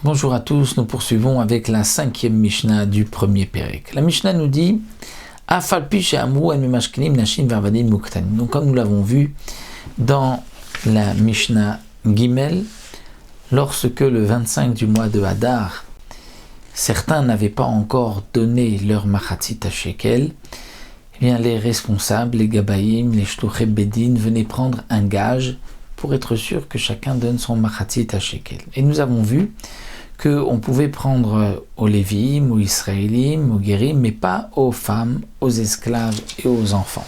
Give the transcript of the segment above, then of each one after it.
Bonjour à tous, nous poursuivons avec la 5e Mishnah du premier Pérec. La Mishnah nous dit donc comme nous l'avons vu dans la Mishnah Gimel, lorsque le 25 du mois de Hadar, certains n'avaient pas encore donné leur machatzit à shekel, eh bien les responsables, les gabaïm, les shluchei bedin venaient prendre un gage pour être sûr que chacun donne son machatzit à shekel. Et nous avons vu qu'on pouvait prendre aux Lévi'im, aux Israélim, aux Guérim, mais pas aux femmes, aux esclaves et aux enfants.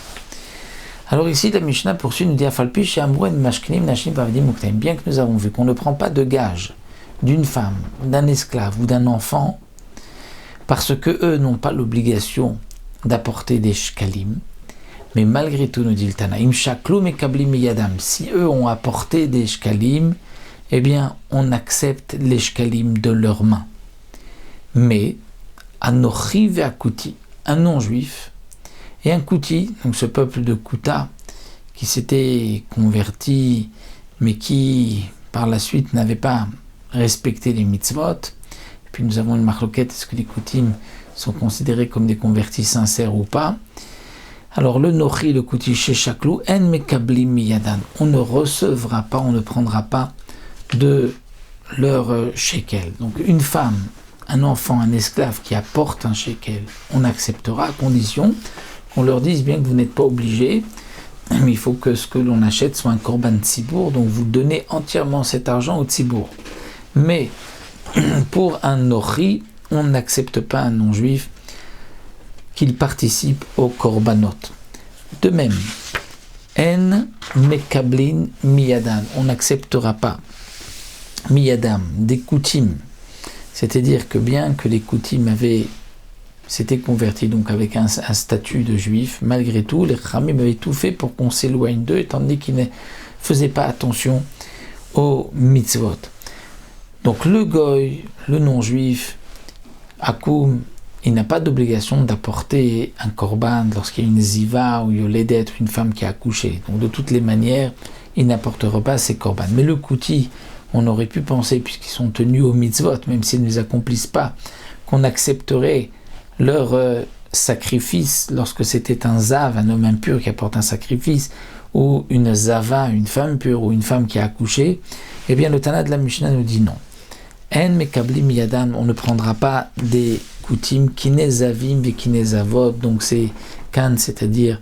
Alors ici, la Mishnah poursuit, nous dit bien que nous avons vu qu'on ne prend pas de gage d'une femme, d'un esclave ou d'un enfant, parce que eux n'ont pas l'obligation d'apporter des shkalim, mais malgré tout, nous dit le Tana, si eux ont apporté des shkalim, eh bien, on accepte les shkalim de leurs mains. Mais, anochi ve'akuti, un non-juif, et un kouti, donc ce peuple de Kouta, qui s'était converti, mais qui, par la suite, n'avait pas respecté les mitzvot. Et puis nous avons une marloquette, est-ce que les koutim sont considérés comme des convertis sincères ou pas? Alors le nochi, le kouti, chez chaklou, en mekablim miyadan, on ne recevra pas, on ne prendra pas de leur shekel. Donc une femme, un enfant, un esclave qui apporte un shekel, on acceptera à condition qu'on leur dise bien que vous n'êtes pas obligés, mais il faut que ce que l'on achète soit un korban tzibour, donc vous donnez entièrement cet argent au tzibour. Mais pour un nochi, on n'accepte pas un non-juif qu'il participe au korbanot. De même, en mekablin miyadan, on n'acceptera pas miyadam, des koutim, c'est-à-dire que bien que les koutim s'étaient convertis donc avec un statut de juif, malgré tout, les Khamim avaient tout fait pour qu'on s'éloigne d'eux, étant donné qu'ils ne faisaient pas attention aux mitzvot. Donc le goy, le non-juif, Akoum, il n'a pas d'obligation d'apporter un korban lorsqu'il y a une ziva ou yoledet, une femme qui a accouché. Donc de toutes les manières, il n'apportera pas ces korban. Mais le kouti, on aurait pu penser, puisqu'ils sont tenus aux mitzvot, même s'ils ne les accomplissent pas, qu'on accepterait leur sacrifice lorsque c'était un zav, un homme impur qui apporte un sacrifice, ou une zava, une femme pure, ou une femme qui a accouché. Eh bien, le Tana de la Mishnah nous dit non. En mekabli miyadan, on ne prendra pas des koutim, kinezavim ve kinezavot, donc c'est kan, c'est-à-dire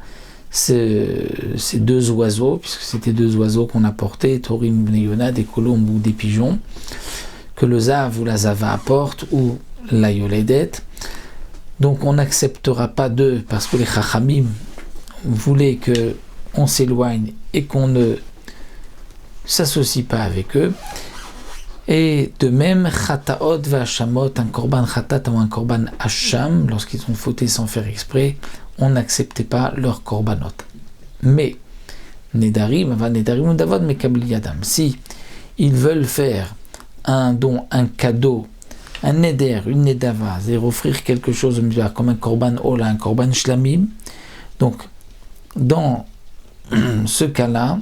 ces deux oiseaux, puisque c'était deux oiseaux qu'on apportait, Torim Bneyona, des colombes ou des pigeons, que le zav ou la zava apporte, ou la yoledet. Donc on n'acceptera pas d'eux, parce que les chachamim voulaient qu'on s'éloigne et qu'on ne s'associe pas avec eux. Et de même, chataot v'hashamot, un korban chatat ou un korban hasham, lorsqu'ils ont fauté sans faire exprès, on n'acceptait pas leur korbanot. Mais, nedarim, ava nedarim udavod mekabli yadam, si ils veulent faire un don, un cadeau, un neder, une nedava, c'est-à-dire offrir quelque chose comme un korban ola, un korban shlamim, donc dans ce cas-là,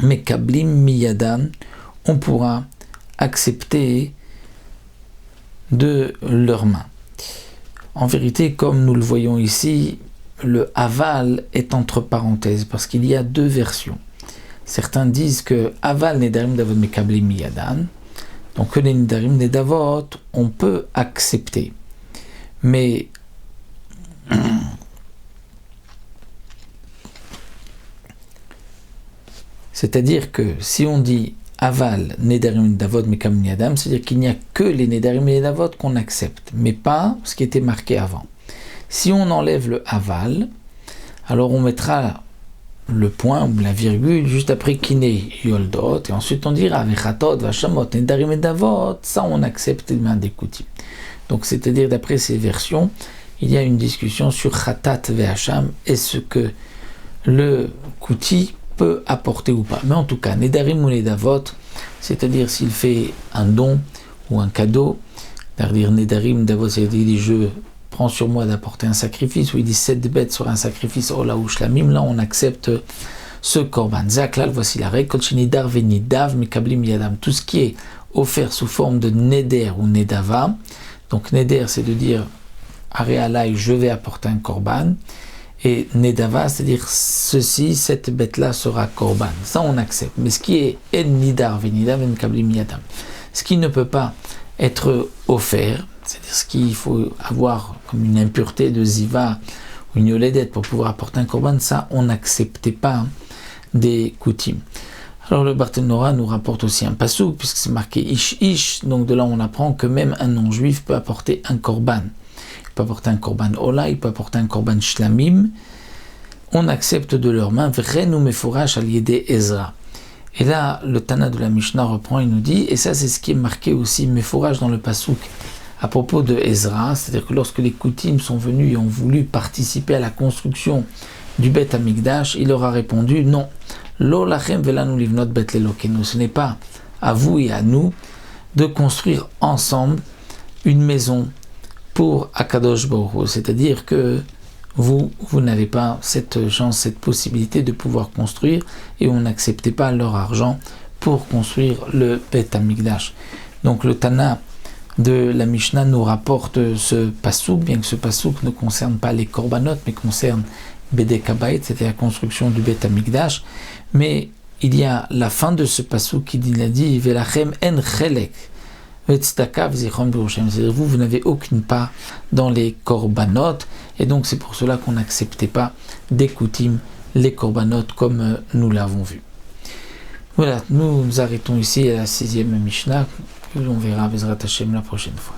mekablim miyadan, on pourra accepter de leurs mains. En vérité, comme nous le voyons ici, le aval est entre parenthèses, parce qu'il y a deux versions. Certains disent que aval nedarim davot mekablim miyadan, donc que les nedarim nedavot, on peut accepter. Mais c'est-à-dire que si on dit aval, nedarim nedavot, mekam niadam, c'est-à-dire qu'il n'y a que les nedarim nedavot qu'on accepte, mais pas ce qui était marqué avant. Si on enlève le aval, alors on mettra le point ou la virgule juste après kiné yoldot, et ensuite on dira vechatot, vachamot, nedarim nedavot, ça on accepte les mains des koutim. Donc c'est-à-dire d'après ces versions, il y a une discussion sur chatat vehacham, est-ce que le kouti peut apporter ou pas. Mais en tout cas, nedarim ou nedavot, c'est-à-dire s'il fait un don ou un cadeau, c'est-à-dire nedarim, davot, c'est-à-dire je prends sur moi d'apporter un sacrifice, ou il dit 7 bêtes sur un sacrifice, ola ou shlamim, là on accepte ce korban. Zaklal, voici la règle, kol shenidar venidav mekablim yadam, tout ce qui est offert sous forme de neder ou nedava. Donc neder, c'est de dire Aréalaï, je vais apporter un korban. Et nedava, c'est-à-dire ceci, cette bête-là sera korban. Ça, on accepte. Mais ce qui est en nidar, venidar, ven kablim yadam, ce qui ne peut pas être offert, c'est-à-dire ce qu'il faut avoir comme une impureté de ziva ou une yoledette pour pouvoir apporter un korban, ça, on n'acceptait pas des coutumes. Alors le Barthénora nous rapporte aussi un pasouk, puisque c'est marqué ish ish, donc de là on apprend que même un non-juif peut apporter un korban. Il peut apporter un korban ola, il peut apporter un korban shlamim. On accepte de leurs mains vrenu mefourash al yedé Ezra. Et là, le Tana de la Mishnah reprend et nous dit, et ça c'est ce qui est marqué aussi mefourash dans le pasouk à propos de Ezra, c'est-à-dire que lorsque les Koutim sont venus et ont voulu participer à la construction du Beth Amikdash, il leur a répondu non. Lo lachem velanu livnot bet lelokenu. Ce n'est pas à vous et à nous de construire ensemble une maison pour Akadosh Baruch Hu. C'est-à-dire que vous n'avez pas cette chance, cette possibilité de pouvoir construire et on n'acceptait pas leur argent pour construire le Beth Amikdash. Donc le Tana de la Mishnah nous rapporte ce pasouk, bien que ce pasouk ne concerne pas les korbanot, mais concerne Bedek Habayit, c'était la construction du Beth Amikdash, mais il y a la fin de ce pasouk qui dit Velachem en chelek vetzedaka v'zichron b'Yerushalayim, c'est-à-dire vous n'avez aucune part dans les korbanot, et donc c'est pour cela qu'on n'acceptait pas des coutumes les korbanot comme nous l'avons vu. Voilà, nous arrêtons ici à la 6e Mishnah, que l'on verra Bezrat Hashem la prochaine fois.